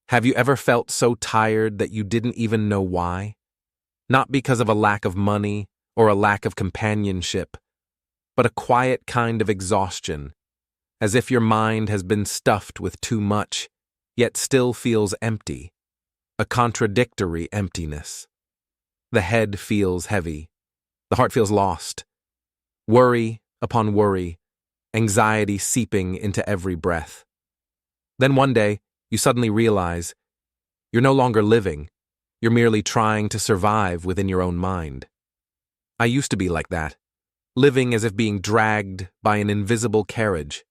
Have you ever felt so tired that you didn't even know why? Not because of a lack of money or a lack of companionship, but a quiet kind of exhaustion, as if your mind has been stuffed with too much, yet still feels empty, a contradictory emptiness. The head feels heavy, the heart feels lost, worry upon worry, anxiety seeping into every breath. Then one day, you suddenly realize you're no longer living, you're merely trying to survive within your own mind. I used to be like that, living as if being dragged by an invisible carriage.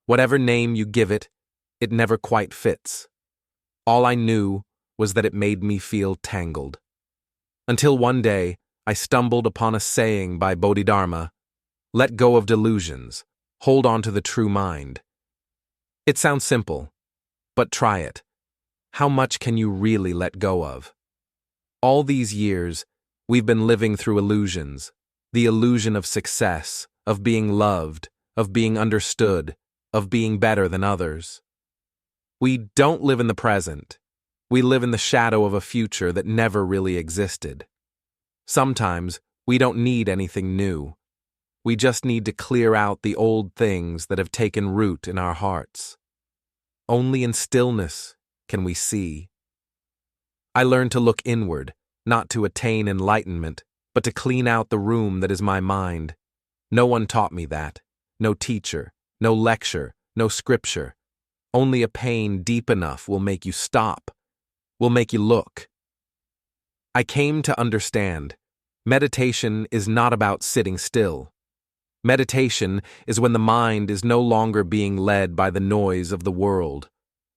Whatever name you give it, it never quite fits. All I knew was that it made me feel tangled. Until one day, I stumbled upon a saying by Bodhidharma, "Let go of delusions, hold on to the true mind." It sounds simple, but try it. How much can you really let go of? All these years, we've been living through illusions, the illusion of success, of being loved, of being understood, of being better than others. We don't live in the present. We live in the shadow of a future that never really existed. Sometimes, we don't need anything new. We just need to clear out the old things that have taken root in our hearts. Only in stillness can we see. I learned to look inward, not to attain enlightenment, but to clean out the room that is my mind. No one taught me that. No teacher, no lecture, no scripture. Only a pain deep enough will make you stop, will make you look. I came to understand, meditation is not about sitting still. Meditation is when the mind is no longer being led by the noise of the world,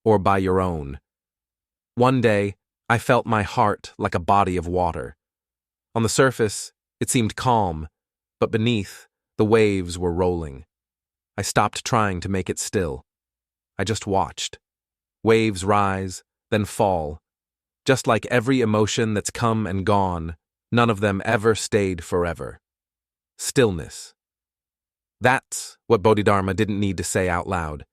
or by your own. One day, I felt my heart like a body of water. On the surface, it seemed calm, but beneath, the waves were rolling. I stopped trying to make it still. I just watched. Waves rise, then fall. Just like every emotion that's come and gone, none of them ever stayed forever. Stillness. That's what Bodhidharma didn't need to say out loud.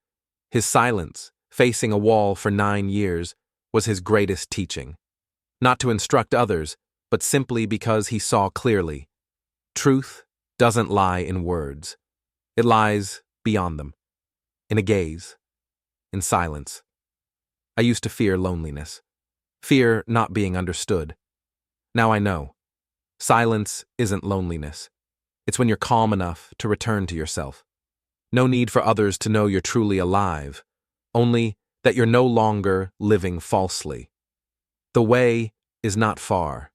His silence, facing a wall for 9 years, was his greatest teaching. Not to instruct others, but simply because he saw clearly. Truth doesn't lie in words. It lies beyond them, in a gaze, in silence. I used to fear loneliness, fear not being understood. Now I know. Silence isn't loneliness. It's when you're calm enough to return to yourself. No need for others to know you're truly alive, only that you're no longer living falsely. The way is not far.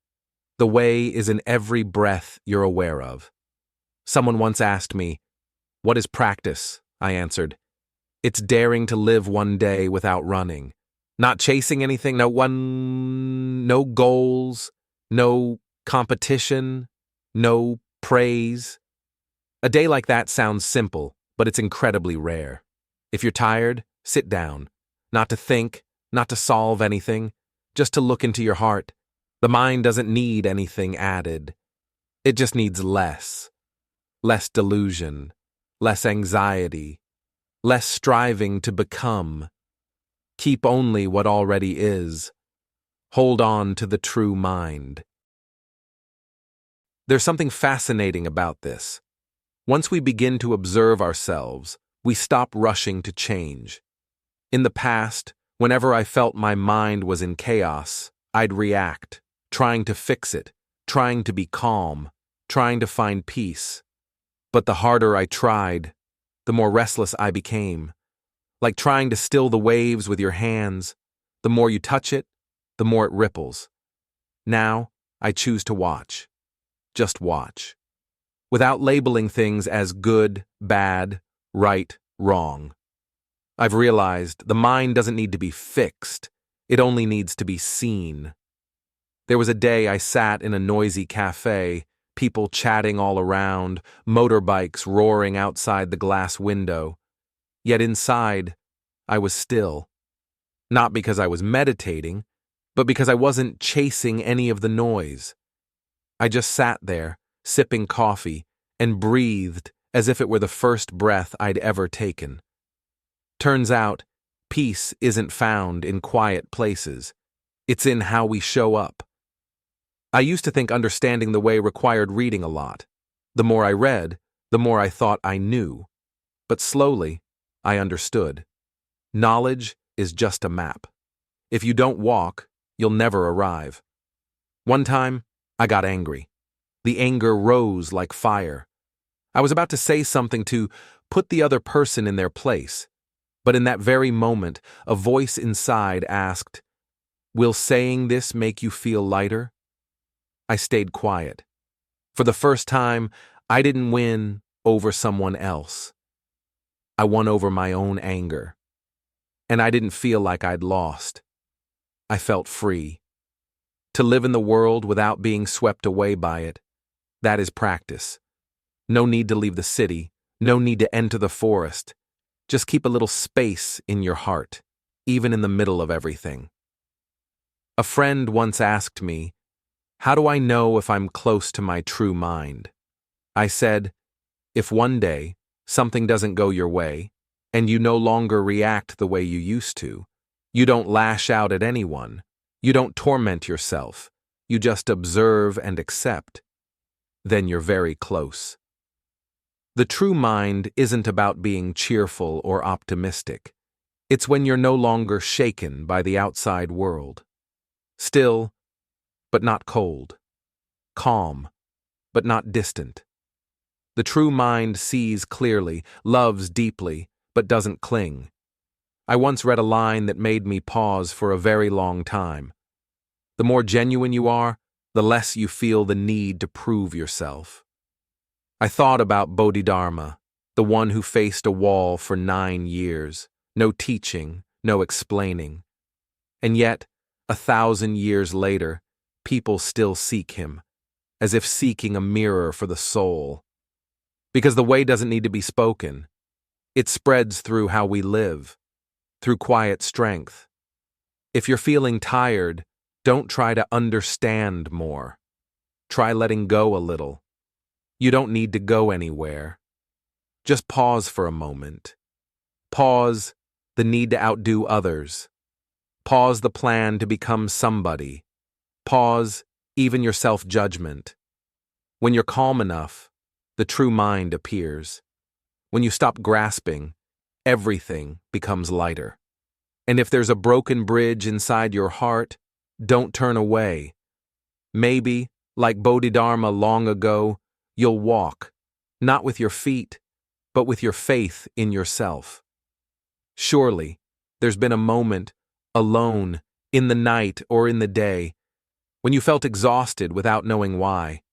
The way is in every breath you're aware of. Someone once asked me, "What is practice?" I answered, "It's daring to live one day without running. Not chasing anything, no goals, no competition, no praise." A day like that sounds simple, but it's incredibly rare. If you're tired, sit down. Not to think, not to solve anything, just to look into your heart. The mind doesn't need anything added. It just needs less. Less delusion, less anxiety, less striving to become. Keep only what already is. Hold on to the true mind. There's something fascinating about this. Once we begin to observe ourselves, we stop rushing to change. In the past, whenever I felt my mind was in chaos, I'd react, trying to fix it, trying to be calm, trying to find peace. But the harder I tried, the more restless I became. Like trying to still the waves with your hands, the more you touch it, the more it ripples. Now, I choose to watch. Just watch. Without labeling things as good, bad, right, wrong. I've realized the mind doesn't need to be fixed. It only needs to be seen. There was a day I sat in a noisy cafe, people chatting all around, motorbikes roaring outside the glass window. Yet inside, I was still. Not because I was meditating, but because I wasn't chasing any of the noise. I just sat there, sipping coffee, and breathed as if it were the first breath I'd ever taken. Turns out, Peace isn't found in quiet places. It's in how we show up. I used to think understanding the way required reading a lot. The more I read, the more I thought I knew. But slowly, I understood. Knowledge is just a map. If you don't walk, you'll never arrive. One time, I got angry. The anger rose like fire. I was about to say something to put the other person in their place. But in that very moment, a voice inside asked, "Will saying this make you feel lighter?" I stayed quiet. For the first time, I didn't win over someone else. I won over my own anger. And I didn't feel like I'd lost. I felt free. To live in the world without being swept away by it, that is practice. No need to leave the city, no need to enter the forest. Just keep a little space in your heart, even in the middle of everything. A friend once asked me, "How do I know if I'm close to my true mind?" I said, "If one day something doesn't go your way, and you no longer react the way you used to, you don't lash out at anyone, you don't torment yourself, you just observe and accept, then you're very close." The true mind isn't about being cheerful or optimistic. It's when you're no longer shaken by the outside world. Still, but not cold. Calm, but not distant. The true mind sees clearly, loves deeply, but doesn't cling. I once read a line that made me pause for a very long time. The more genuine you are, the less you feel the need to prove yourself. I thought about Bodhidharma, the one who faced a wall for 9 years, no teaching, no explaining. And yet, 1,000 years later, people still seek him, as if seeking a mirror for the soul. Because the way doesn't need to be spoken. It spreads through how we live, through quiet strength. If you're feeling tired, don't try to understand more. Try letting go a little. You don't need to go anywhere. Just pause for a moment. Pause the need to outdo others. Pause the plan to become somebody. Pause even your self-judgment. When you're calm enough, the true mind appears. When you stop grasping, everything becomes lighter. And if there's a broken bridge inside your heart, don't turn away. Maybe, like Bodhidharma long ago, you'll walk, not with your feet, but with your faith in yourself. Surely, there's been a moment, alone, in the night or in the day, when you felt exhausted without knowing why.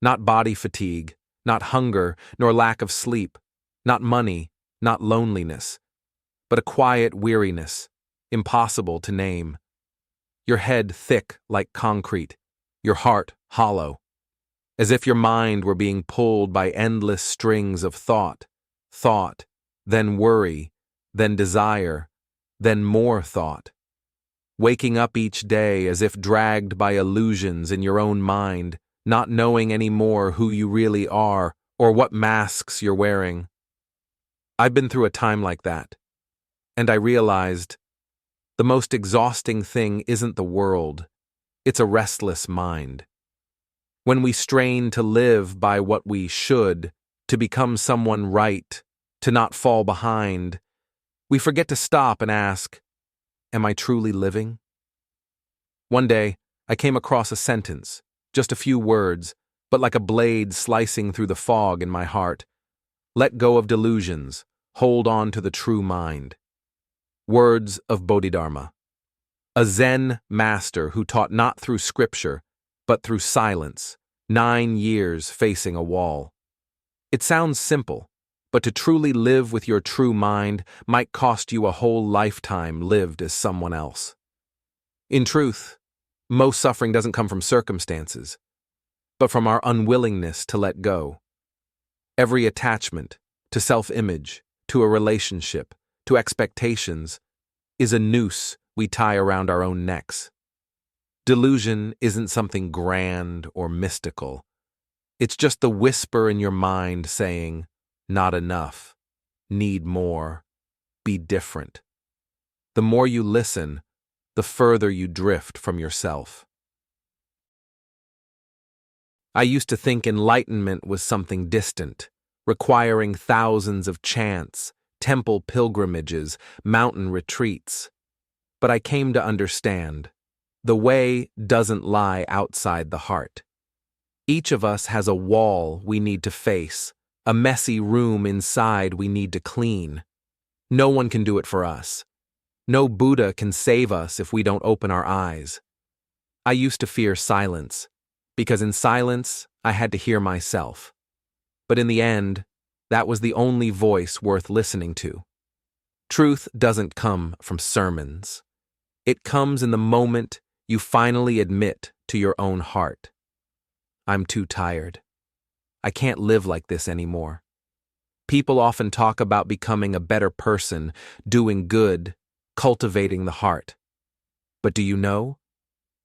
Not body fatigue, not hunger, nor lack of sleep, not money, not loneliness, but a quiet weariness, impossible to name. Your head thick like concrete, your heart hollow, as if your mind were being pulled by endless strings of thought, then worry, then desire, then more thought. Waking up each day as if dragged by illusions in your own mind, not knowing anymore who you really are or what masks you're wearing. I've been through a time like that, and I realized the most exhausting thing isn't the world, it's a restless mind. When we strain to live by what we should, to become someone right, to not fall behind, we forget to stop and ask, am I truly living? One day, I came across a sentence, just a few words, but like a blade slicing through the fog in my heart. Let go of delusions, hold on to the true mind. Words of Bodhidharma, a Zen master who taught not through scripture, but through silence, 9 years facing a wall. It sounds simple, but to truly live with your true mind might cost you a whole lifetime lived as someone else. In truth, most suffering doesn't come from circumstances, but from our unwillingness to let go. Every attachment, to self-image, to a relationship, to expectations, is a noose we tie around our own necks. Delusion isn't something grand or mystical. It's just the whisper in your mind saying, not enough, need more, be different. The more you listen, the further you drift from yourself. I used to think enlightenment was something distant, requiring thousands of chants, temple pilgrimages, mountain retreats. But I came to understand, the way doesn't lie outside the heart. Each of us has a wall we need to face, a messy room inside we need to clean. No one can do it for us. No Buddha can save us if we don't open our eyes. I used to fear silence, because in silence I had to hear myself. But in the end, that was the only voice worth listening to. Truth doesn't come from sermons. It comes in the moment you finally admit to your own heart. I'm too tired. I can't live like this anymore. People often talk about becoming a better person, doing good, cultivating the heart. But do you know?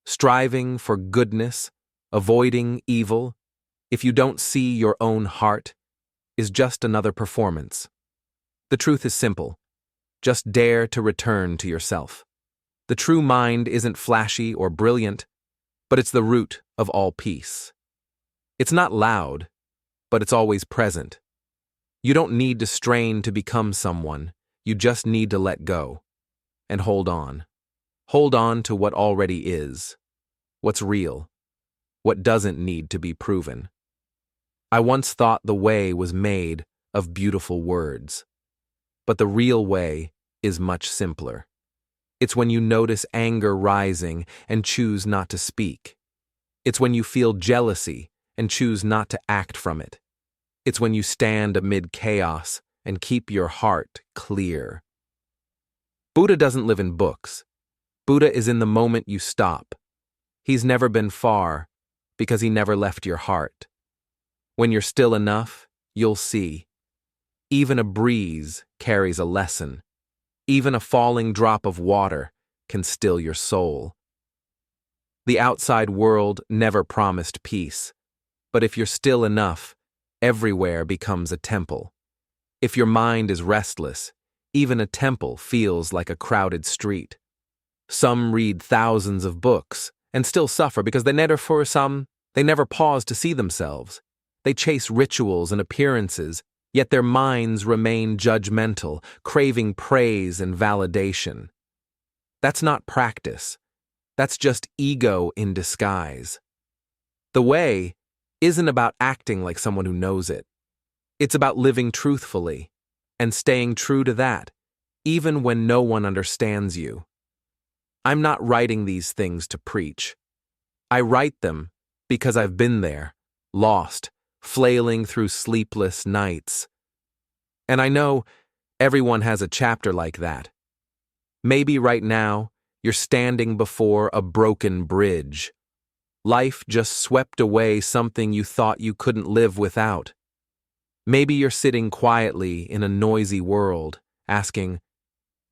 Striving for goodness, avoiding evil, if you don't see your own heart, is just another performance. The truth is simple. Just dare to return to yourself. The true mind isn't flashy or brilliant, but it's the root of all peace. It's not loud, but it's always present. You don't need to strain to become someone, you just need to let go. And hold on. Hold on to what already is. What's real. What doesn't need to be proven. I once thought the way was made of beautiful words. But the real way is much simpler. It's when you notice anger rising and choose not to speak. It's when you feel jealousy and choose not to act from it. It's when you stand amid chaos and keep your heart clear. Buddha doesn't live in books. Buddha is in the moment you stop. He's never been far because he never left your heart. When you're still enough, you'll see. Even a breeze carries a lesson. Even a falling drop of water can still your soul. The outside world never promised peace, but if you're still enough, everywhere becomes a temple. If your mind is restless, even a temple feels like a crowded street. Some read thousands of books and still suffer because they never pause to see themselves. They chase rituals and appearances, yet their minds remain judgmental, craving praise and validation. That's not practice. That's just ego in disguise. The way isn't about acting like someone who knows it. It's about living truthfully and staying true to that, even when no one understands you. I'm not writing these things to preach. I write them because I've been there, lost, flailing through sleepless nights. And I know everyone has a chapter like that. Maybe right now, you're standing before a broken bridge. Life just swept away something you thought you couldn't live without. Maybe you're sitting quietly in a noisy world, asking,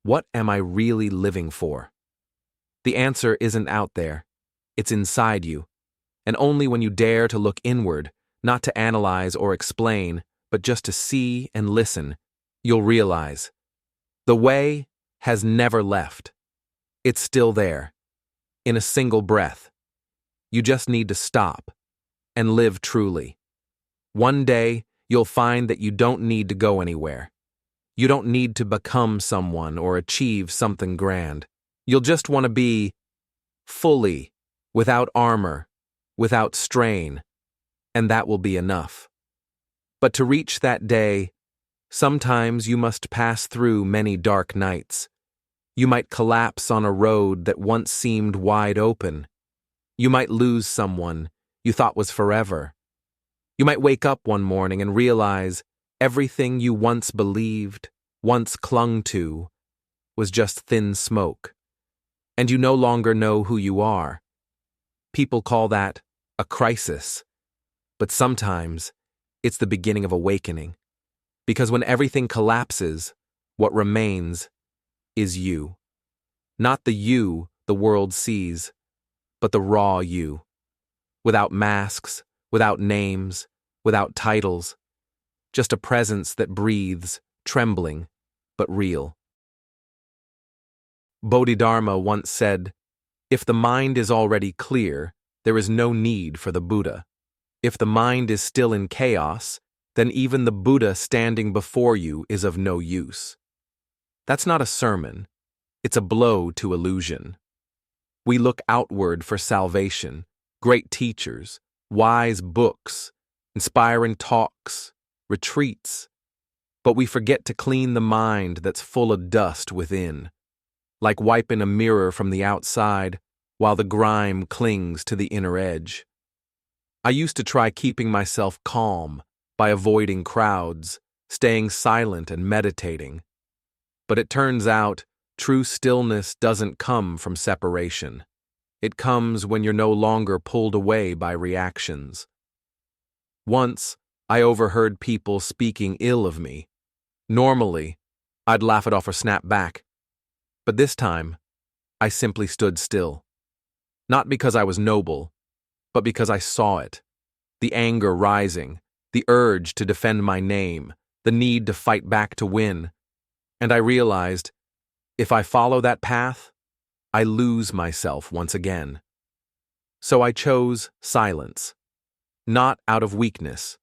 what am I really living for? The answer isn't out there. It's inside you. And only when you dare to look inward, not to analyze or explain, but just to see and listen, you'll realize the way has never left. It's still there, in a single breath. You just need to stop and live truly. One day, you'll find that you don't need to go anywhere. You don't need to become someone or achieve something grand. You'll just want to be fully, without armor, without strain, and that will be enough. But to reach that day, sometimes you must pass through many dark nights. You might collapse on a road that once seemed wide open. You might lose someone you thought was forever. You might wake up one morning and realize everything you once believed, once clung to, was just thin smoke. And you no longer know who you are. People call that a crisis. But sometimes it's the beginning of awakening. Because when everything collapses, what remains is you. Not the you the world sees, but the raw you. Without masks, without names, without titles. Just a presence that breathes, trembling, but real. Bodhidharma once said, "If the mind is already clear, there is no need for the Buddha. If the mind is still in chaos, then even the Buddha standing before you is of no use." That's not a sermon. It's a blow to illusion. We look outward for salvation, great teachers, wise books, inspiring talks, retreats, but we forget to clean the mind that's full of dust within, like wiping a mirror from the outside while the grime clings to the inner edge. I used to try keeping myself calm by avoiding crowds, staying silent and meditating. But it turns out true stillness doesn't come from separation. It comes when you're no longer pulled away by reactions. Once, I overheard people speaking ill of me. Normally, I'd laugh it off or snap back. But this time, I simply stood still. Not because I was noble, but because I saw it. The anger rising, the urge to defend my name, the need to fight back to win. And I realized, if I follow that path, I lose myself once again. So I chose silence, not out of weakness,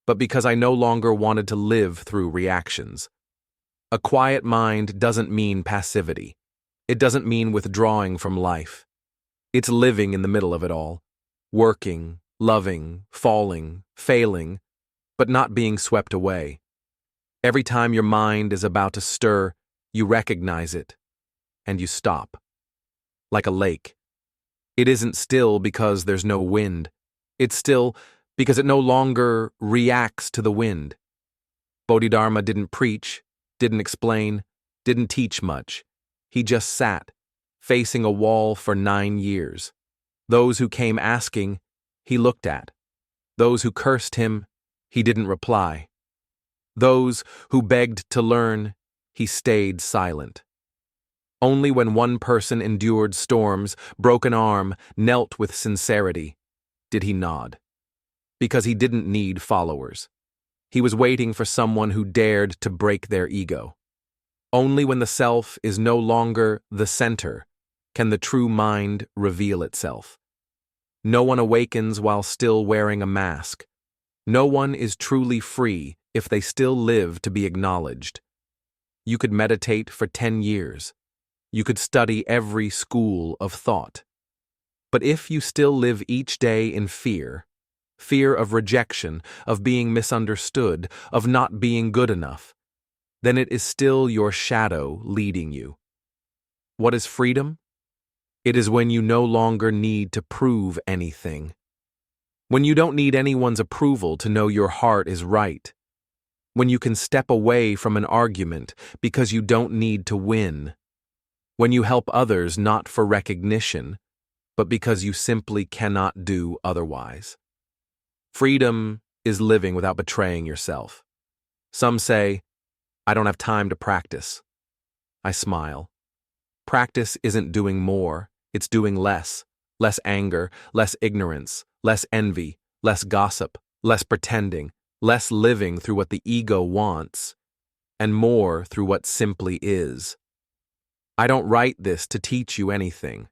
but because I no longer wanted to live through reactions. A quiet mind doesn't mean passivity. It doesn't mean withdrawing from life. It's living in the middle of it all, working, loving, falling, failing, but not being swept away. Every time your mind is about to stir, you recognize it, and you stop. Like a lake. It isn't still because there's no wind. It's still because it no longer reacts to the wind. Bodhidharma didn't preach, didn't explain, didn't teach much. He just sat, facing a wall for 9 years. Those who came asking, he looked at. Those who cursed him, he didn't reply. Those who begged to learn, he stayed silent. Only when one person endured storms, broke an arm, knelt with sincerity, did he nod. Because he didn't need followers. He was waiting for someone who dared to break their ego. Only when the self is no longer the center can the true mind reveal itself. No one awakens while still wearing a mask. No one is truly free if they still live to be acknowledged. You could meditate for 10 years. You could study every school of thought. But if you still live each day in fear of rejection, of being misunderstood, of not being good enough, then it is still your shadow leading you. What is freedom? It is when you no longer need to prove anything. When you don't need anyone's approval to know your heart is right. When you can step away from an argument because you don't need to win. When you help others not for recognition, but because you simply cannot do otherwise. Freedom is living without betraying yourself. Some say, "I don't have time to practice." I smile. Practice isn't doing more, it's doing less. Less anger, less ignorance, less envy, less gossip, less pretending, less living through what the ego wants, and more through what simply is. I don't write this to teach you anything.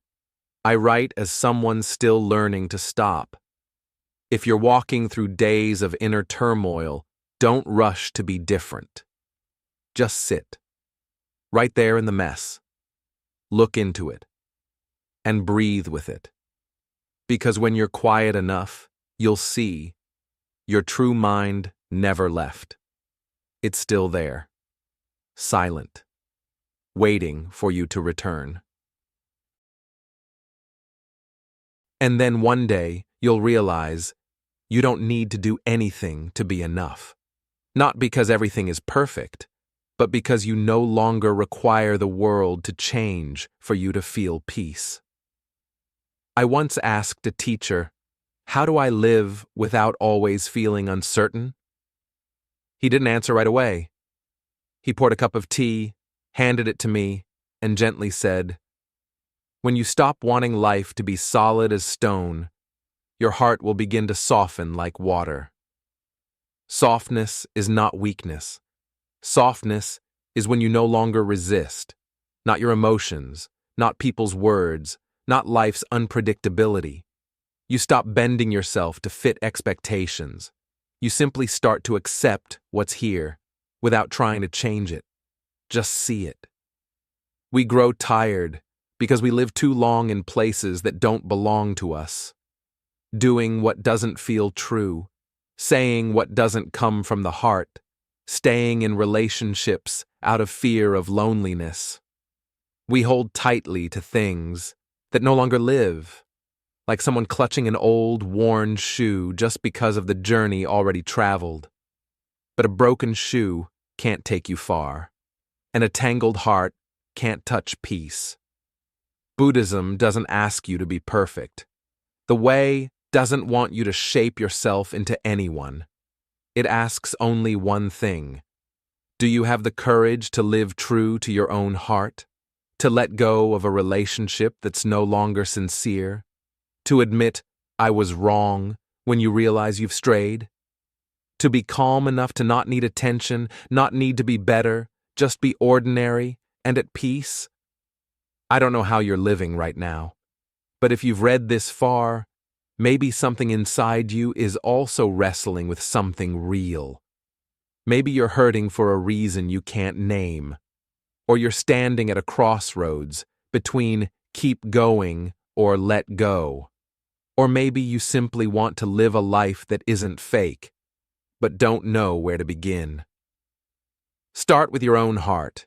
I write as someone still learning to stop. If you're walking through days of inner turmoil, don't rush to be different. Just sit. Right there in the mess. Look into it. And breathe with it. Because when you're quiet enough, you'll see your true mind never left. It's still there. Silent. Waiting for you to return. And then one day, you'll realize you don't need to do anything to be enough. Not because everything is perfect, but because you no longer require the world to change for you to feel peace. I once asked a teacher, "How do I live without always feeling uncertain?" He didn't answer right away. He poured a cup of tea, handed it to me, and gently said, "When you stop wanting life to be solid as stone, your heart will begin to soften like water." Softness is not weakness. Softness is when you no longer resist. not your emotions, not people's words, not life's unpredictability. You stop bending yourself to fit expectations. You simply start to accept what's here without trying to change it. Just see it. We grow tired because we live too long in places that don't belong to us, doing what doesn't feel true, saying what doesn't come from the heart, staying in relationships out of fear of loneliness. We hold tightly to things that no longer live, like someone clutching an old, worn shoe just because of the journey already traveled. But a broken shoe can't take you far, and a tangled heart can't touch peace. Buddhism doesn't ask you to be perfect. The way doesn't want you to shape yourself into anyone. It asks only one thing. Do you have the courage to live true to your own heart? To let go of a relationship that's no longer sincere? To admit, I was wrong, when you realize you've strayed? To be calm enough to not need attention, not need to be better, just be ordinary and at peace? I don't know how you're living right now, but if you've read this far, maybe something inside you is also wrestling with something real. Maybe you're hurting for a reason you can't name, or you're standing at a crossroads between keep going or let go. Or maybe you simply want to live a life that isn't fake, but don't know where to begin. Start with your own heart.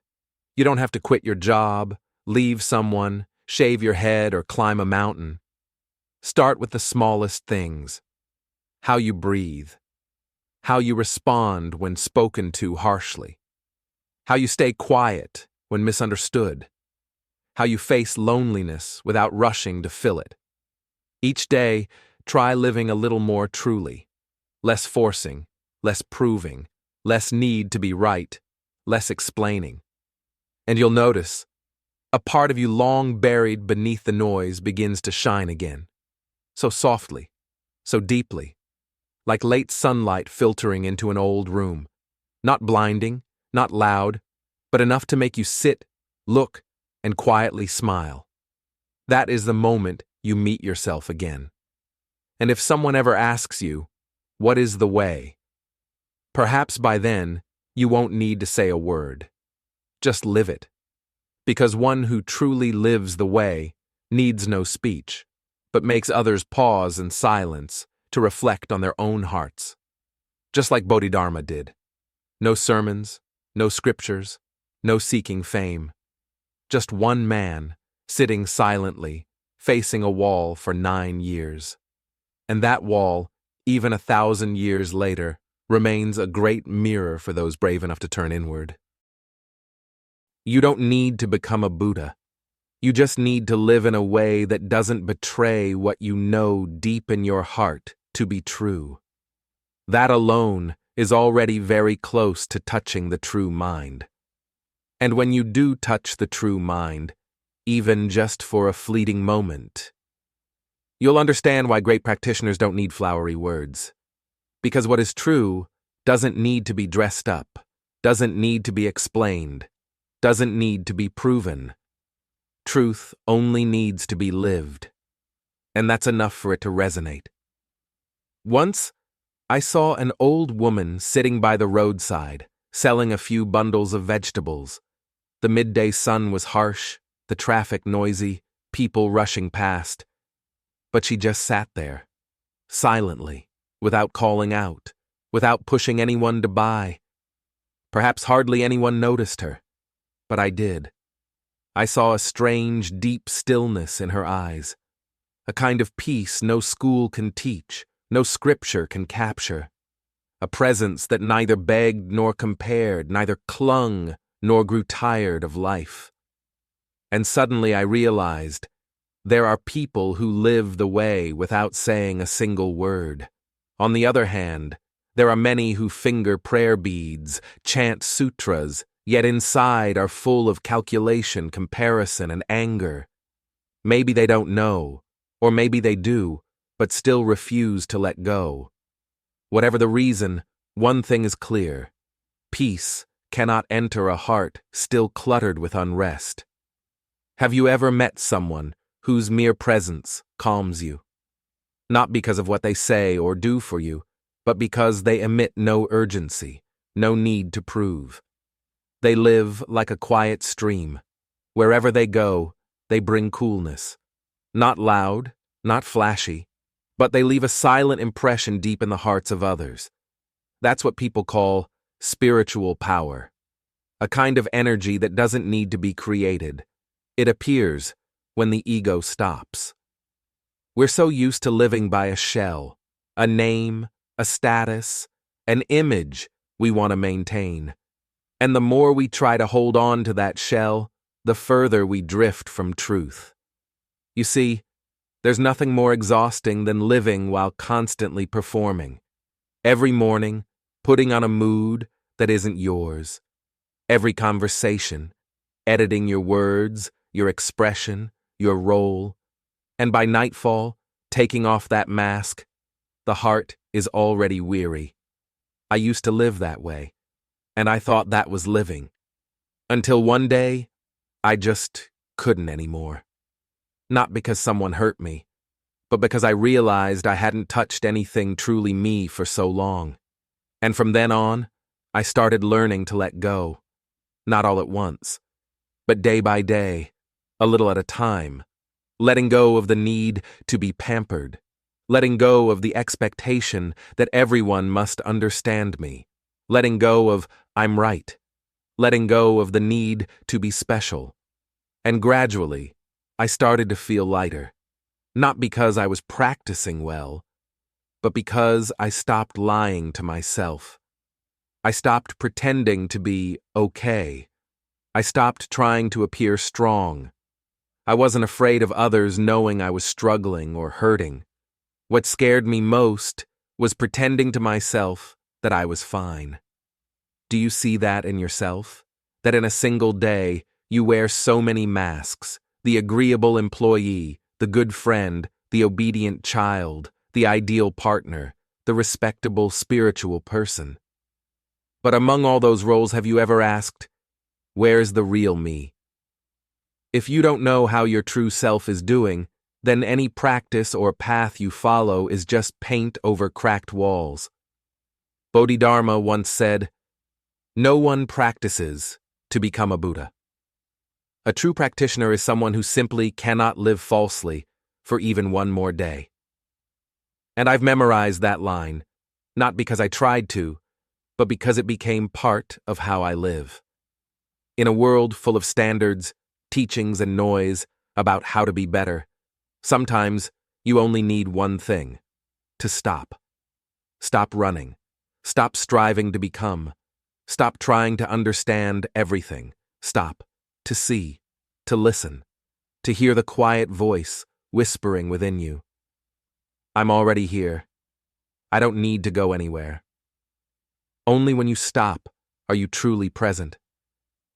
You don't have to quit your job, leave someone, shave your head, or climb a mountain. Start with the smallest things. How you breathe. How you respond when spoken to harshly. How you stay quiet when misunderstood. How you face loneliness without rushing to fill it. Each day, try living a little more truly. Less forcing, less proving, less need to be right, less explaining. And you'll notice, a part of you long buried beneath the noise begins to shine again. So softly, so deeply, like late sunlight filtering into an old room. Not blinding, not loud, but enough to make you sit, look, and quietly smile. That is the moment you meet yourself again. And if someone ever asks you, what is the way? Perhaps by then, you won't need to say a word. Just live it. Because one who truly lives the way needs no speech, but makes others pause in silence to reflect on their own hearts. Just like Bodhidharma did. No sermons, no scriptures, no seeking fame. Just one man, sitting silently, facing a wall for 9 years. And that wall, even 1,000 years later, remains a great mirror for those brave enough to turn inward. You don't need to become a Buddha. You just need to live in a way that doesn't betray what you know deep in your heart to be true. That alone is already very close to touching the true mind. And when you do touch the true mind, even just for a fleeting moment, you'll understand why great practitioners don't need flowery words. Because what is true doesn't need to be dressed up, doesn't need to be explained, doesn't need to be proven. Truth only needs to be lived, and that's enough for it to resonate. Once, I saw an old woman sitting by the roadside, selling a few bundles of vegetables. The midday sun was harsh, the traffic noisy, people rushing past. But she just sat there, silently, without calling out, without pushing anyone to buy. Perhaps hardly anyone noticed her, but I did. I saw a strange, deep stillness in her eyes, a kind of peace no school can teach, no scripture can capture, a presence that neither begged nor compared, neither clung nor grew tired of life. And suddenly I realized there are people who live the way without saying a single word. On the other hand, there are many who finger prayer beads, chant sutras, yet inside are full of calculation, comparison, and anger. Maybe they don't know, or maybe they do, but still refuse to let go. Whatever the reason, one thing is clear. Peace cannot enter a heart still cluttered with unrest. Have you ever met someone whose mere presence calms you? Not because of what they say or do for you, but because they emit no urgency, no need to prove. They live like a quiet stream. Wherever they go, they bring coolness. Not loud, not flashy, but they leave a silent impression deep in the hearts of others. That's what people call spiritual power. A kind of energy that doesn't need to be created. It appears when the ego stops. We're so used to living by a shell, a name, a status, an image we want to maintain. And the more we try to hold on to that shell, the further we drift from truth. You see, there's nothing more exhausting than living while constantly performing. Every morning, putting on a mood that isn't yours. Every conversation, editing your words, your expression, your role. And by nightfall, taking off that mask, the heart is already weary. I used to live that way, and I thought that was living. Until one day, I just couldn't anymore. Not because someone hurt me, but because I realized I hadn't touched anything truly me for so long. And from then on, I started learning to let go. Not all at once, but day by day, a little at a time. Letting go of the need to be pampered. Letting go of the expectation that everyone must understand me. Letting go of I'm right. Letting go of the need to be special. And gradually, I started to feel lighter. Not because I was practicing well, but because I stopped lying to myself. I stopped pretending to be okay. I stopped trying to appear strong. I wasn't afraid of others knowing I was struggling or hurting. What scared me most was pretending to myself that I was fine. Do you see that in yourself? That in a single day, you wear so many masks: the agreeable employee, the good friend, the obedient child, the ideal partner, the respectable spiritual person. But among all those roles, have you ever asked, where's the real me? If you don't know how your true self is doing, then any practice or path you follow is just paint over cracked walls. Bodhidharma once said, "No one practices to become a Buddha." A true practitioner is someone who simply cannot live falsely for even one more day. And I've memorized that line, not because I tried to, but because it became part of how I live. In a world full of standards, teachings, and noise about how to be better, sometimes you only need one thing: to stop. Stop running. Stop striving to become. Stop trying to understand everything. Stop to see, to listen, to hear the quiet voice whispering within you. I'm already here. I don't need to go anywhere. Only when you stop are you truly present.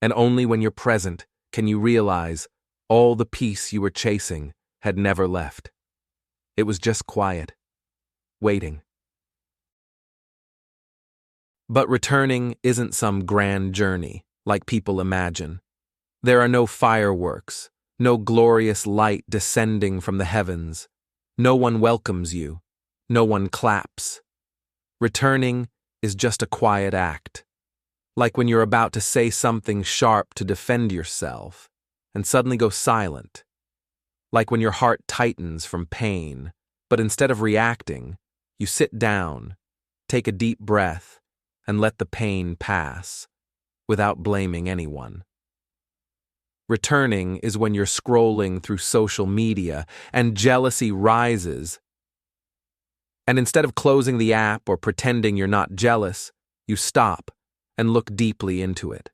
And only when you're present can you realize all the peace you were chasing had never left. It was just quiet, waiting. But returning isn't some grand journey like people imagine. There are no fireworks, no glorious light descending from the heavens. No one welcomes you. No one claps. Returning is just a quiet act. Like when you're about to say something sharp to defend yourself and suddenly go silent. Like when your heart tightens from pain, but instead of reacting, you sit down, take a deep breath, and let the pain pass without blaming anyone. Returning is when you're scrolling through social media and jealousy rises. And instead of closing the app or pretending you're not jealous, you stop and look deeply into it.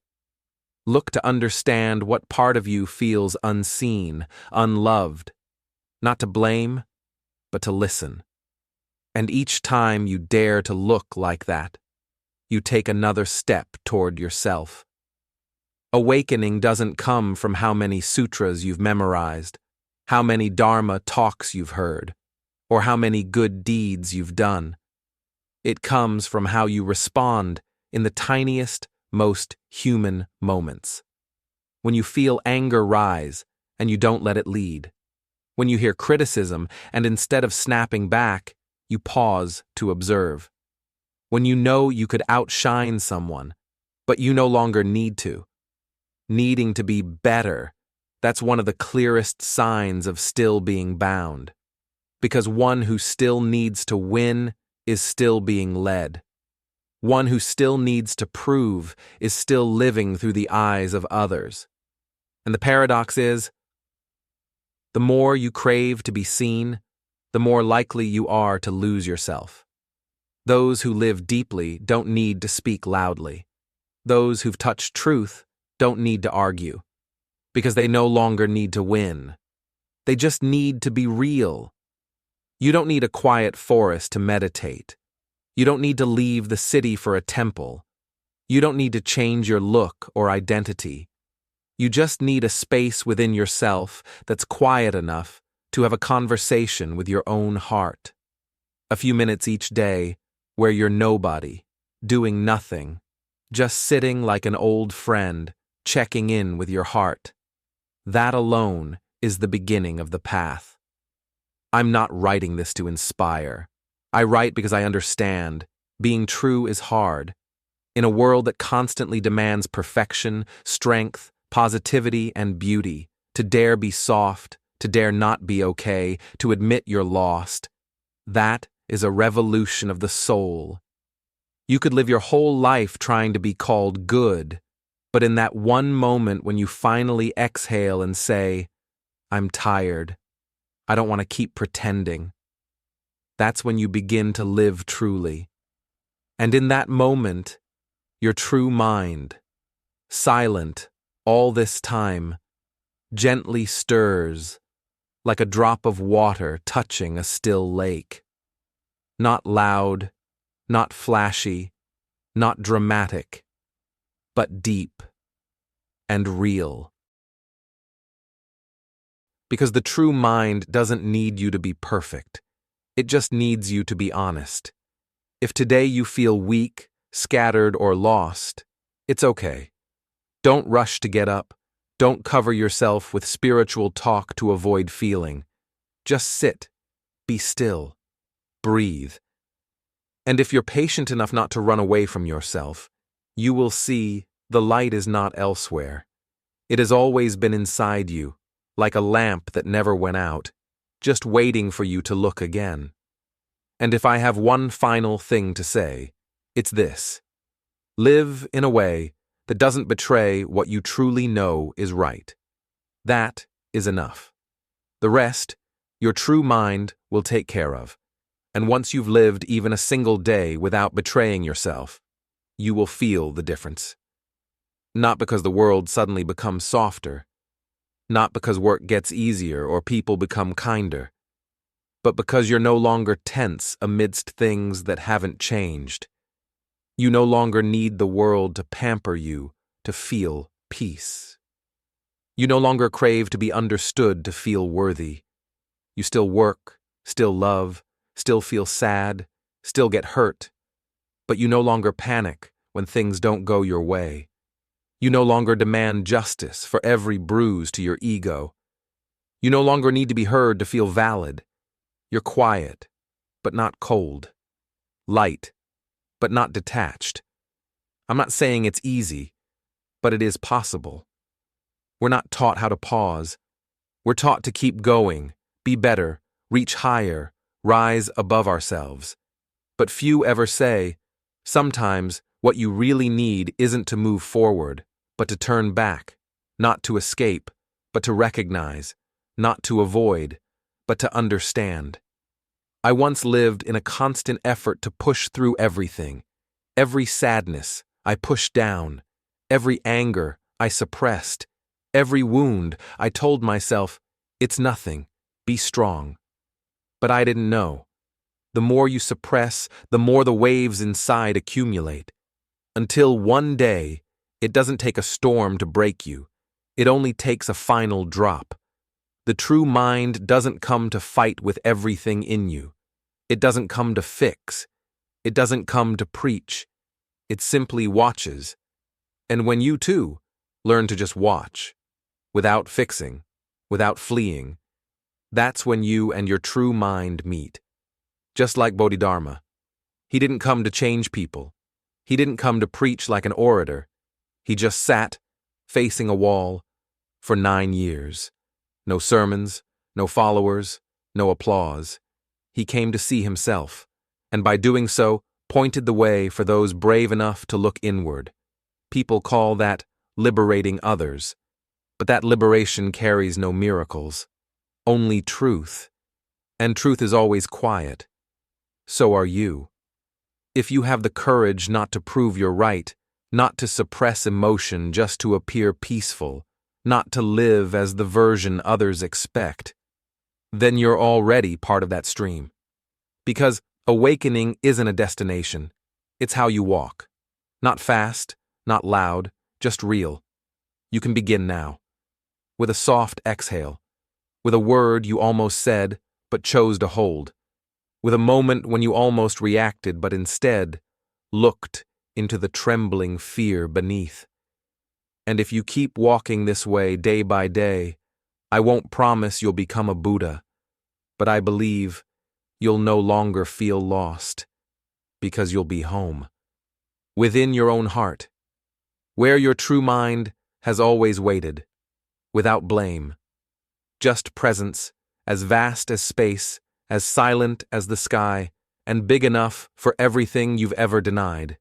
Look to understand what part of you feels unseen, unloved. Not to blame, but to listen. And each time you dare to look like that, you take another step toward yourself. Awakening doesn't come from how many sutras you've memorized, how many Dharma talks you've heard, or how many good deeds you've done. It comes from how you respond in the tiniest, most human moments. When you feel anger rise, and you don't let it lead. When you hear criticism, and instead of snapping back, you pause to observe. When you know you could outshine someone, but you no longer need to. Needing to be better, that's one of the clearest signs of still being bound. Because one who still needs to win is still being led. One who still needs to prove is still living through the eyes of others. And the paradox is, the more you crave to be seen, the more likely you are to lose yourself. Those who live deeply don't need to speak loudly. Those who've touched truth don't need to argue, because they no longer need to win. They just need to be real. You don't need a quiet forest to meditate. You don't need to leave the city for a temple. You don't need to change your look or identity. You just need a space within yourself that's quiet enough to have a conversation with your own heart. A few minutes each day where you're nobody, doing nothing, just sitting like an old friend, checking in with your heart. That alone is the beginning of the path. I'm not writing this to inspire. I write because I understand. Being true is hard. In a world that constantly demands perfection, strength, positivity, and beauty, to dare be soft, to dare not be okay, to admit you're lost, that is a revolution of the soul. You could live your whole life trying to be called good, but in that one moment when you finally exhale and say, I'm tired, I don't want to keep pretending, that's when you begin to live truly. And in that moment, your true mind, silent all this time, gently stirs like a drop of water touching a still lake. Not loud, not flashy, not dramatic, but deep and real. Because the true mind doesn't need you to be perfect. It just needs you to be honest. If today you feel weak, scattered, or lost, it's okay. Don't rush to get up. Don't cover yourself with spiritual talk to avoid feeling. Just sit, be still, breathe. And if you're patient enough not to run away from yourself, you will see the light is not elsewhere. It has always been inside you, like a lamp that never went out, just waiting for you to look again. And if I have one final thing to say, it's this. Live in a way that doesn't betray what you truly know is right. That is enough. The rest, your true mind will take care of. And once you've lived even a single day without betraying yourself, you will feel the difference. Not because the world suddenly becomes softer, not because work gets easier or people become kinder, but because you're no longer tense amidst things that haven't changed. You no longer need the world to pamper you to feel peace. You no longer crave to be understood to feel worthy. You still work, still love, still feel sad, still get hurt, but you no longer panic when things don't go your way. You no longer demand justice for every bruise to your ego. You no longer need to be heard to feel valid. You're quiet, but not cold. Light, but not detached. I'm not saying it's easy, but it is possible. We're not taught how to pause. We're taught to keep going, be better, reach higher, rise above ourselves. But few ever say, sometimes what you really need isn't to move forward, but to turn back, not to escape, but to recognize, not to avoid, but to understand. I once lived in a constant effort to push through everything. Every sadness I pushed down, every anger I suppressed, every wound I told myself, it's nothing, be strong. But I didn't know. The more you suppress, the more the waves inside accumulate. Until one day, it doesn't take a storm to break you. It only takes a final drop. The true mind doesn't come to fight with everything in you. It doesn't come to fix. It doesn't come to preach. It simply watches. And when you too learn to just watch, without fixing, without fleeing, that's when you and your true mind meet. Just like Bodhidharma. He didn't come to change people. He didn't come to preach like an orator. He just sat, facing a wall, for 9 years. No sermons, no followers, no applause. He came to see himself, and by doing so, pointed the way for those brave enough to look inward. People call that liberating others, but that liberation carries no miracles, only truth, and truth is always quiet. So are you. If you have the courage not to prove you're right, not to suppress emotion just to appear peaceful, not to live as the version others expect, then you're already part of that stream. Because awakening isn't a destination, it's how you walk. Not fast, not loud, just real. You can begin now. With a soft exhale. With a word you almost said, but chose to hold. With a moment when you almost reacted, but instead looked into the trembling fear beneath. And if you keep walking this way day by day, I won't promise you'll become a Buddha, but I believe you'll no longer feel lost, because you'll be home. Within your own heart, where your true mind has always waited, without blame. Just presence, as vast as space, as silent as the sky, and big enough for everything you've ever denied.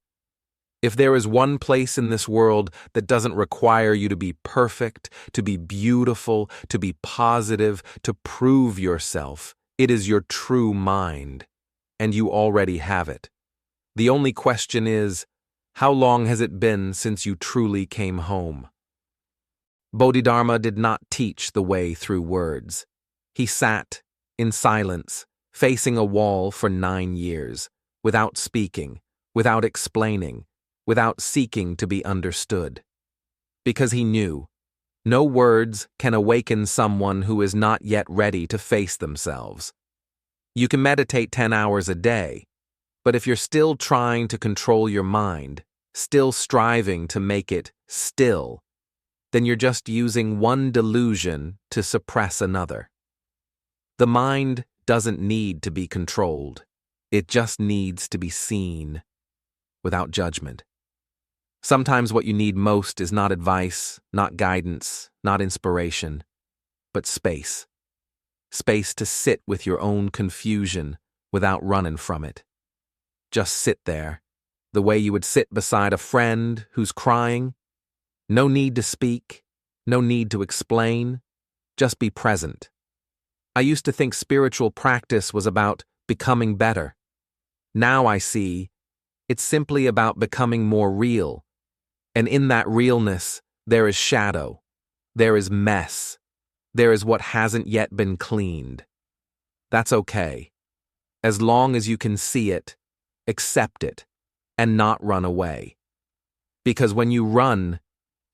If there is one place in this world that doesn't require you to be perfect, to be beautiful, to be positive, to prove yourself, it is your true mind, and you already have it. The only question is, how long has it been since you truly came home? Bodhidharma did not teach the way through words. He sat, in silence, facing a wall for 9 years, without speaking, without explaining, without seeking to be understood. Because he knew, no words can awaken someone who is not yet ready to face themselves. You can meditate 10 hours a day, but if you're still trying to control your mind, still striving to make it still, then you're just using one delusion to suppress another. The mind doesn't need to be controlled. It just needs to be seen, without judgment. Sometimes what you need most is not advice, not guidance, not inspiration, but space. Space to sit with your own confusion without running from it. Just sit there, the way you would sit beside a friend who's crying. No need to speak, no need to explain, just be present. I used to think spiritual practice was about becoming better. Now I see it's simply about becoming more real. And in that realness, there is shadow, there is mess, there is what hasn't yet been cleaned. That's okay. As long as you can see it, accept it, and not run away. Because when you run,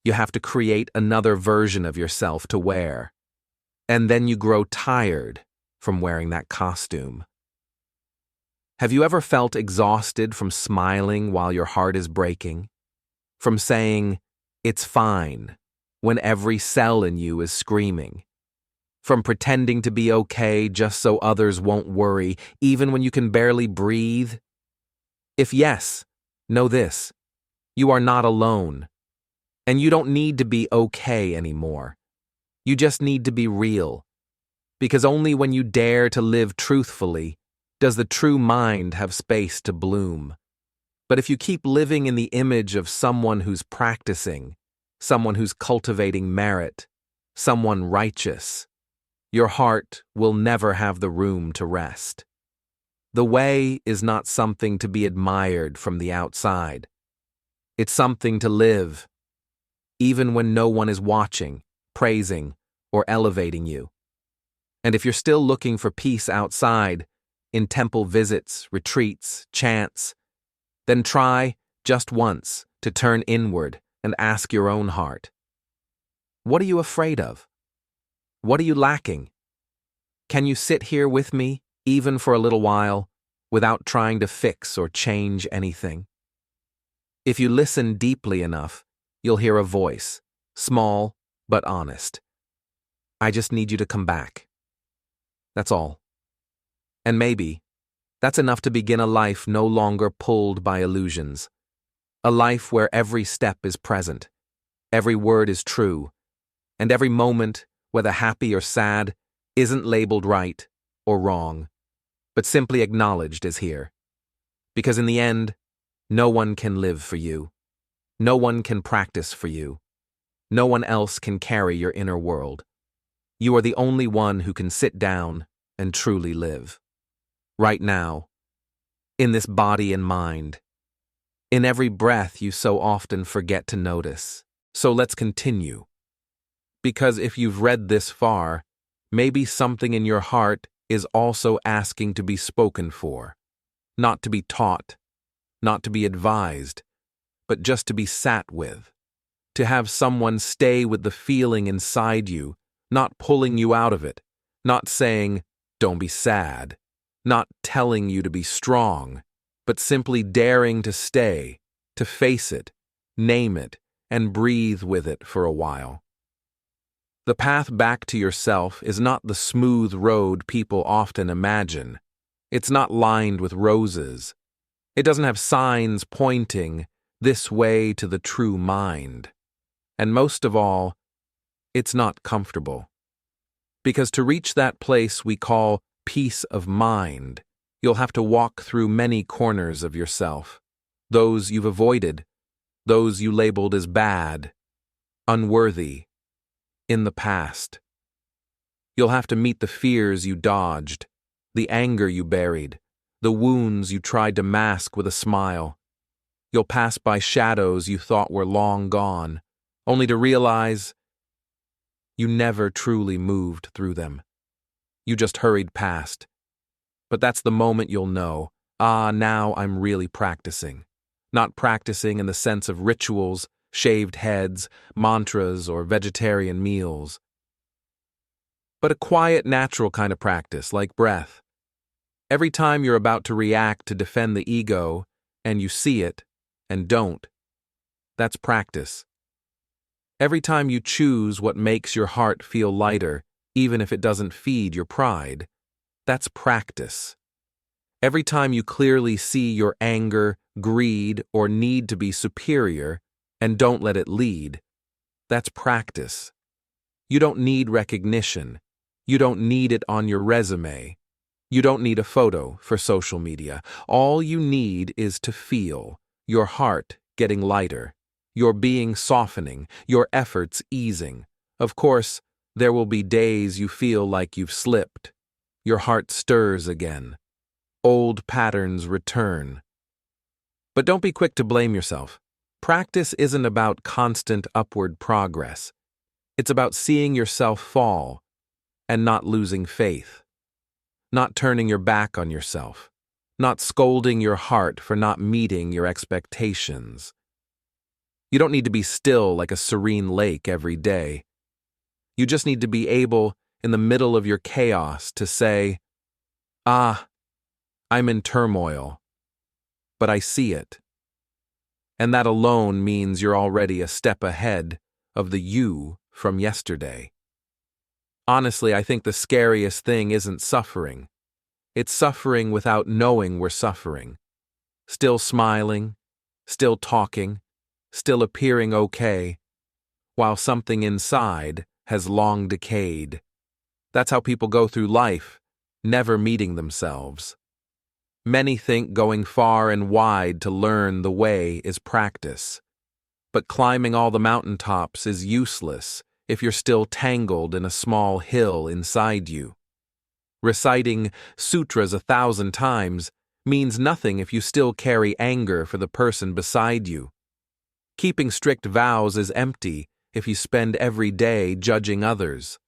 you have to create another version of yourself to wear. And then you grow tired from wearing that costume. Have you ever felt exhausted from smiling while your heart is breaking? From saying, "It's fine," when every cell in you is screaming? From pretending to be okay just so others won't worry, even when you can barely breathe? If yes, know this: you are not alone. And you don't need to be okay anymore. You just need to be real. Because only when you dare to live truthfully does the true mind have space to bloom. But if you keep living in the image of someone who's practicing, someone who's cultivating merit, someone righteous, your heart will never have the room to rest. The way is not something to be admired from the outside. It's something to live, even when no one is watching, praising, or elevating you. And if you're still looking for peace outside, in temple visits, retreats, chants, then try, just once, to turn inward and ask your own heart. What are you afraid of? What are you lacking? Can you sit here with me, even for a little while, without trying to fix or change anything? If you listen deeply enough, you'll hear a voice, small but honest. I just need you to come back. That's all. And maybe that's enough to begin a life no longer pulled by illusions. A life where every step is present, every word is true, and every moment, whether happy or sad, isn't labeled right or wrong, but simply acknowledged as here. Because in the end, no one can live for you. No one can practice for you. No one else can carry your inner world. You are the only one who can sit down and truly live. Right now, in this body and mind, in every breath you so often forget to notice. So let's continue. Because if you've read this far, maybe something in your heart is also asking to be spoken for, not to be taught, not to be advised, but just to be sat with, to have someone stay with the feeling inside you, not pulling you out of it, not saying, "Don't be sad," not telling you to be strong, but simply daring to stay, to face it, name it, and breathe with it for a while. The path back to yourself is not the smooth road people often imagine. It's not lined with roses. It doesn't have signs pointing this way to the true mind. And most of all, it's not comfortable. Because to reach that place we call peace of mind, you'll have to walk through many corners of yourself. Those you've avoided, those you labeled as bad, unworthy, in the past. You'll have to meet the fears you dodged, the anger you buried, the wounds you tried to mask with a smile. You'll pass by shadows you thought were long gone, only to realize you never truly moved through them. You just hurried past. But that's the moment you'll know, now I'm really practicing. Not practicing in the sense of rituals, shaved heads, mantras, or vegetarian meals. But a quiet, natural kind of practice, like breath. Every time you're about to react to defend the ego, and you see it, and don't, that's practice. Every time you choose what makes your heart feel lighter, even if it doesn't feed your pride, that's practice. Every time you clearly see your anger, greed, or need to be superior, and don't let it lead, that's practice. You don't need recognition. You don't need it on your resume. You don't need a photo for social media. All you need is to feel your heart getting lighter, your being softening, your efforts easing. Of course, there will be days you feel like you've slipped. Your heart stirs again. Old patterns return. But don't be quick to blame yourself. Practice isn't about constant upward progress. It's about seeing yourself fall and not losing faith. Not turning your back on yourself. Not scolding your heart for not meeting your expectations. You don't need to be still like a serene lake every day. You just need to be able, in the middle of your chaos, to say, I'm in turmoil, but I see it. And that alone means you're already a step ahead of the you from yesterday. Honestly, I think the scariest thing isn't suffering. It's suffering without knowing we're suffering. Still smiling, still talking, still appearing okay, while something inside has long decayed. That's how people go through life, never meeting themselves. Many think going far and wide to learn the way is practice. But climbing all the mountaintops is useless if you're still tangled in a small hill inside you. Reciting sutras 1,000 times means nothing if you still carry anger for the person beside you. Keeping strict vows is empty if you spend every day judging others.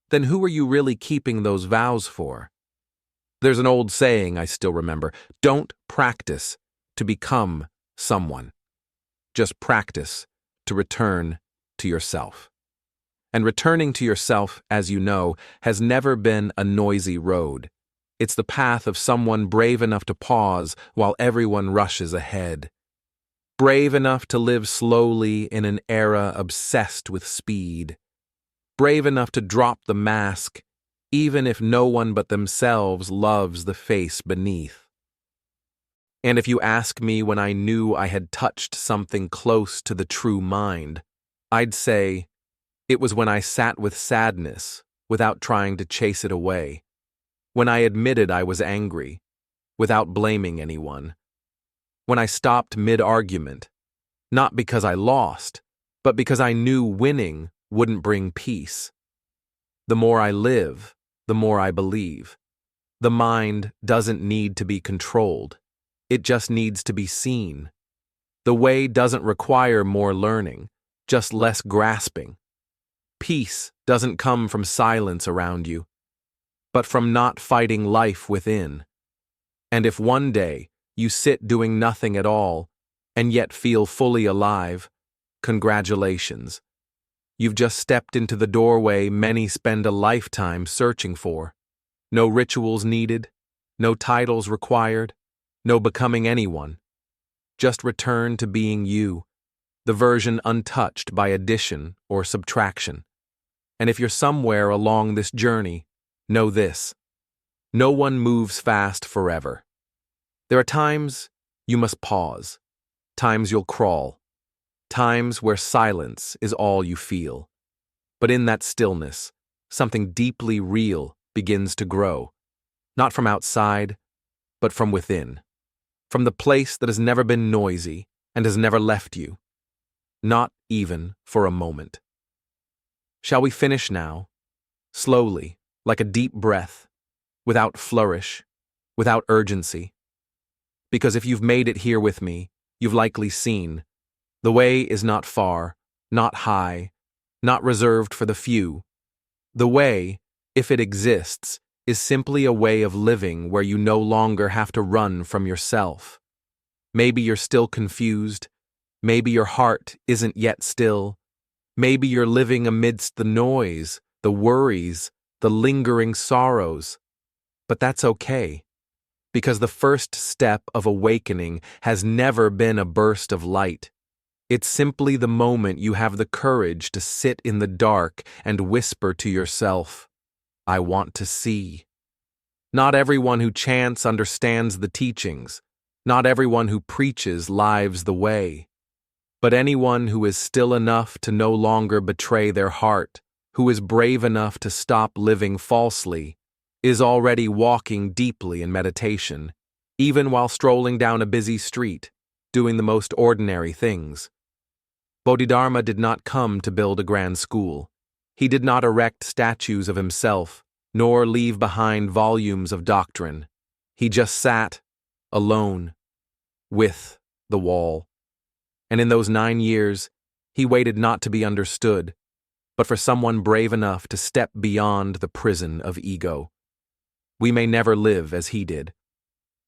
Then who are you really keeping those vows for? There's an old saying I still remember: don't practice to become someone. Just practice to return to yourself. And returning to yourself, as you know, has never been a noisy road. It's the path of someone brave enough to pause while everyone rushes ahead. Brave enough to live slowly in an era obsessed with speed. brave enough to drop the mask, even if no one but themselves loves the face beneath. And if you ask me when I knew I had touched something close to the true mind, I'd say it was when I sat with sadness without trying to chase it away, when I admitted I was angry without blaming anyone, when I stopped mid-argument, not because I lost, but because I knew winning wouldn't bring peace. The more I live, the more I believe. The mind doesn't need to be controlled. It just needs to be seen. The way doesn't require more learning, just less grasping. Peace doesn't come from silence around you, but from not fighting life within. And if one day you sit doing nothing at all and yet feel fully alive, congratulations. You've just stepped into the doorway many spend a lifetime searching for. No rituals needed, no titles required, no becoming anyone. Just return to being you, the version untouched by addition or subtraction. And if you're somewhere along this journey, know this: no one moves fast forever. There are times you must pause, times you'll crawl, times where silence is all you feel. But in that stillness, something deeply real begins to grow, not from outside, but from within, from the place that has never been noisy and has never left you, not even for a moment. Shall we finish now, slowly, like a deep breath, without flourish, without urgency? Because if you've made it here with me, you've likely seen the way is not far, not high, not reserved for the few. The way, if it exists, is simply a way of living where you no longer have to run from yourself. Maybe you're still confused. Maybe your heart isn't yet still. Maybe you're living amidst the noise, the worries, the lingering sorrows. But that's okay, because the first step of awakening has never been a burst of light. It's simply the moment you have the courage to sit in the dark and whisper to yourself, "I want to see." Not everyone who chants understands the teachings. Not everyone who preaches lives the way. But anyone who is still enough to no longer betray their heart, who is brave enough to stop living falsely, is already walking deeply in meditation, even while strolling down a busy street, doing the most ordinary things. Bodhidharma did not come to build a grand school. He did not erect statues of himself, nor leave behind volumes of doctrine. He just sat, alone, with the wall. And in those 9 years, he waited not to be understood, but for someone brave enough to step beyond the prison of ego. We may never live as he did,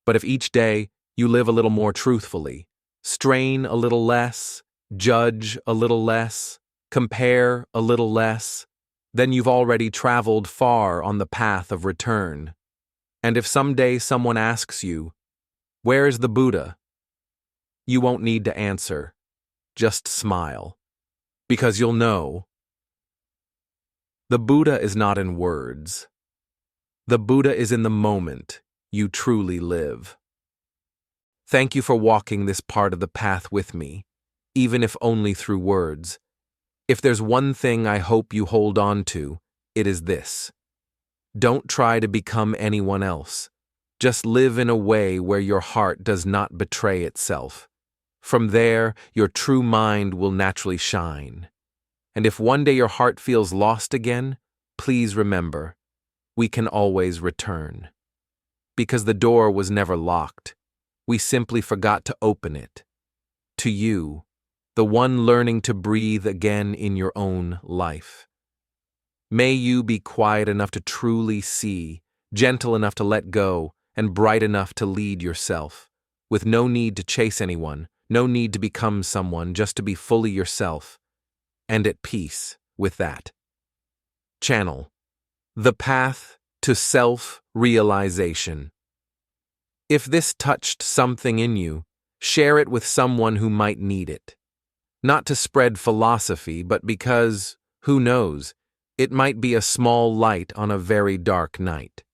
but if each day you live a little more truthfully, strain a little less, judge a little less, compare a little less, then you've already traveled far on the path of return. And if someday someone asks you, "Where's the Buddha?" you won't need to answer. Just smile, because you'll know. The Buddha is not in words. The Buddha is in the moment you truly live. Thank you for walking this part of the path with me, even if only through words. If there's one thing I hope you hold on to, it is this. Don't try to become anyone else. Just live in a way where your heart does not betray itself. From there, your true mind will naturally shine. And if one day your heart feels lost again, please remember, we can always return. Because the door was never locked. We simply forgot to open it. To you, the one learning to breathe again in your own life. May you be quiet enough to truly see, gentle enough to let go, and bright enough to lead yourself, with no need to chase anyone, no need to become someone, just to be fully yourself, and at peace with that. Channel: The Path to Self-Realization. If this touched something in you, share it with someone who might need it. Not to spread philosophy, but because, who knows, It might be a small light on a very dark night.